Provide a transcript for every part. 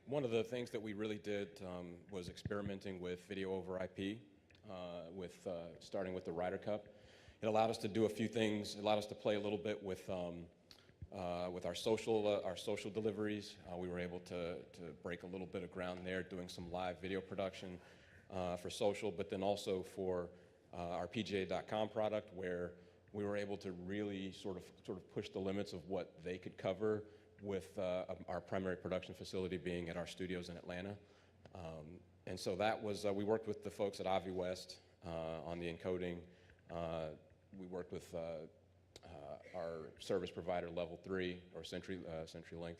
One of the things that we really did was experimenting with video over IP, starting with the Ryder Cup. It allowed us to do a few things. It allowed us to play a little bit with our social deliveries. We were able to break a little bit of ground there, doing some live video production for social, but then also for our PGA.com product, where we were able to really sort of push the limits of what they could cover, with our primary production facility being at our studios in Atlanta. And so that was, we worked with the folks at AviWest on the encoding. We worked with our service provider Level 3, or CenturyLink,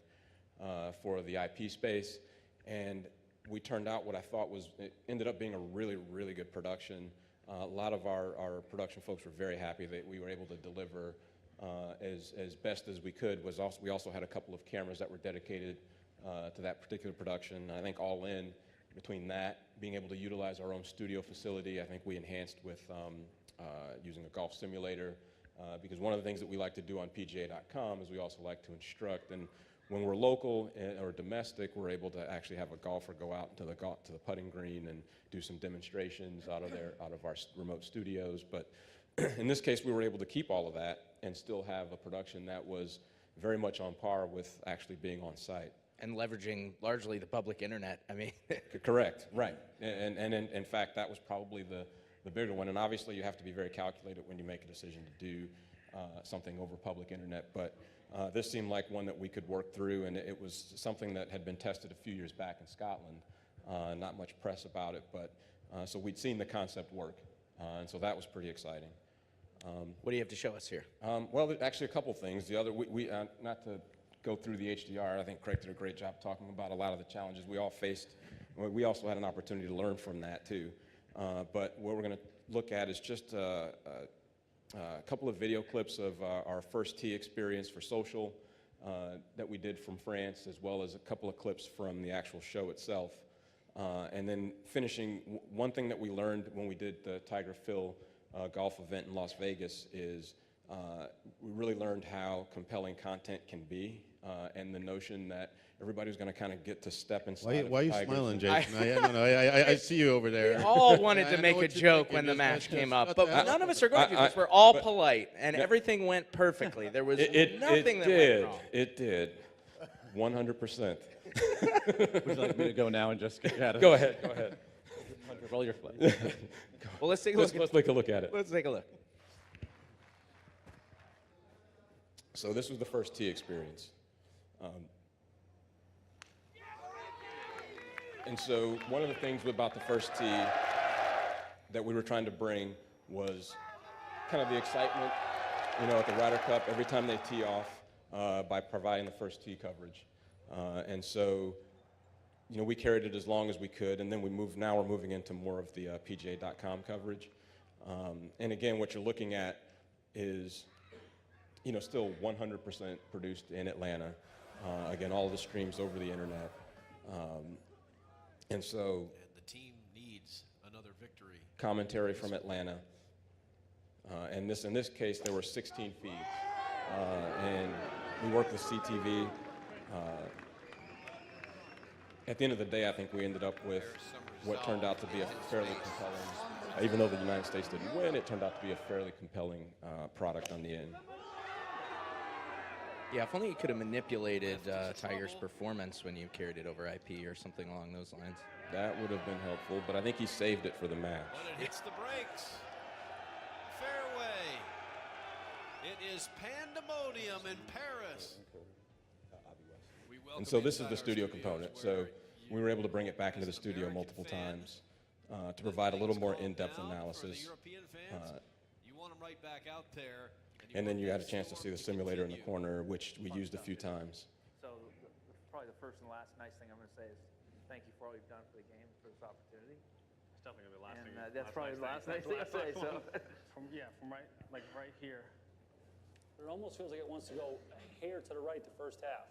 for the IP space. And we turned out what I thought it ended up being a really, really good production. A lot of our production folks were very happy that we were able to deliver as best as we could. We also had a couple of cameras that were dedicated to that particular production. I think all in, between that, being able to utilize our own studio facility, I think we enhanced with using a golf simulator, because one of the things that we like to do on PGA.com is we also like to instruct. And when we're local or domestic, we're able to actually have a golfer go out to the putting green and do some demonstrations out of our remote studios. But in this case, we were able to keep all of that and still have a production that was very much on par with actually being on site. And leveraging largely the public internet, I mean. Correct, right. And in fact, that was probably the bigger one. And obviously, you have to be very calculated when you make a decision to do something over public internet. But this seemed like one that we could work through, and it was something that had been tested a few years back in Scotland. Not much press about it, but so we'd seen the concept work, and so that was pretty exciting. What do you have to show us here? Well, actually a couple things. The other, not to go through the HDR, I think Craig did a great job talking about a lot of the challenges we all faced. We also had an opportunity to learn from that too. But what we're going to look at is just a couple of video clips of our first tee experience for social that we did from France, as well as a couple of clips from the actual show itself. And then finishing, one thing that we learned when we did the Tiger Phil golf event in Las Vegas is we really learned how compelling content can be, and the notion that everybody's going to kind of get to step inside. Why are you smiling, Jason? I see you over there. We all wanted to make a joke when the match came up, but none of us are going to, because we're all polite, and everything went perfectly. There was nothing that went wrong. It did, 100%. Would you like me to go now and just get out of Go ahead. Roll your flag. Well, let's take a look. Let's take a look at it. Let's take a look. So this was the first tee experience. And so one of the things about the first tee that we were trying to bring was kind of the excitement, at the Ryder Cup, every time they tee off, by providing the first tee coverage. And so, we carried it as long as we could, and then now we're moving into more of the PGA.com coverage. And again, what you're looking at is, still 100% produced in Atlanta. Again, all the streams over the internet. And so, the team needs another victory. Commentary from Atlanta. And in this case, there were 16 feeds. And we worked with CTV. At the end of the day, I think we ended up with what turned out to be a fairly compelling, even though the United States didn't win, it turned out to be a fairly compelling product on the end. Yeah, if only you could have manipulated Tiger's performance when you carried it over IP or something along those lines. That would have been helpful, but I think he saved it for the match. But it hits the brakes. Fairway. It is pandemonium in Paris. And so this is the studio component. So we were able to bring it back into the studio multiple times to provide a little more in-depth analysis. You want them right back out there. And then you had a chance to see the simulator in the corner, which we used a few times. So probably the first and last nice thing I'm going to say is thank you for all you've done for the game, for this opportunity. It's definitely going to be the last thing. That's probably the last nice thing to say. So From right here. It almost feels like it wants to go a hair to the right the first half.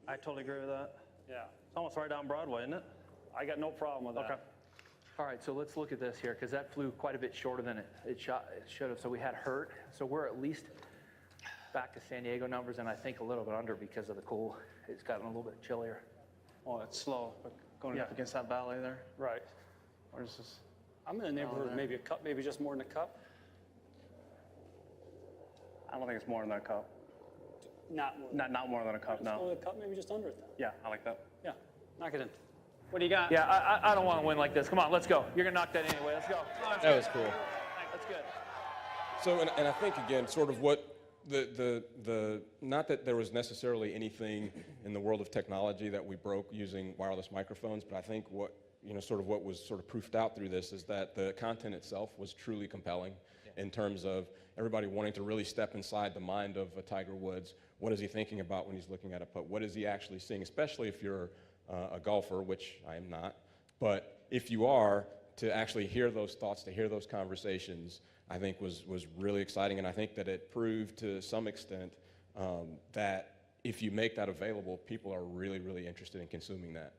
I totally agree with that. Yeah. It's almost right down Broadway, isn't it? I got no problem with that. Okay. all right, so let's look at this here, because that flew quite a bit shorter than it should have. So we had hurt. So we're at least back to San Diego numbers, and I think a little bit under because of the cool. It's gotten a little bit chillier. Oh, it's slow, but going up against that valley there. Right. Or is this? I'm in the neighborhood of maybe a cup, maybe just more than a cup. I don't think it's more than a cup. Not more. Not more than a cup, Just no. more than a cup, maybe just under it then. Yeah, I like that. Yeah, knock it in. What do you got? Yeah, I don't want to win like this. Come on, let's go. You're going to knock that anyway. Let's go. That was cool. That's good. So, and I think, again, sort of what not that there was necessarily anything in the world of technology that we broke using wireless microphones, but I think what, sort of what was sort of proofed out through this is that the content itself was truly compelling in terms of everybody wanting to really step inside the mind of a Tiger Woods. What is he thinking about when he's looking at a putt? What is he actually seeing, especially if you're a golfer, which I am not. But if you are, to actually hear those thoughts, to hear those conversations, I think was really exciting, and I think that it proved to some extent that if you make that available, people are really, really interested in consuming that.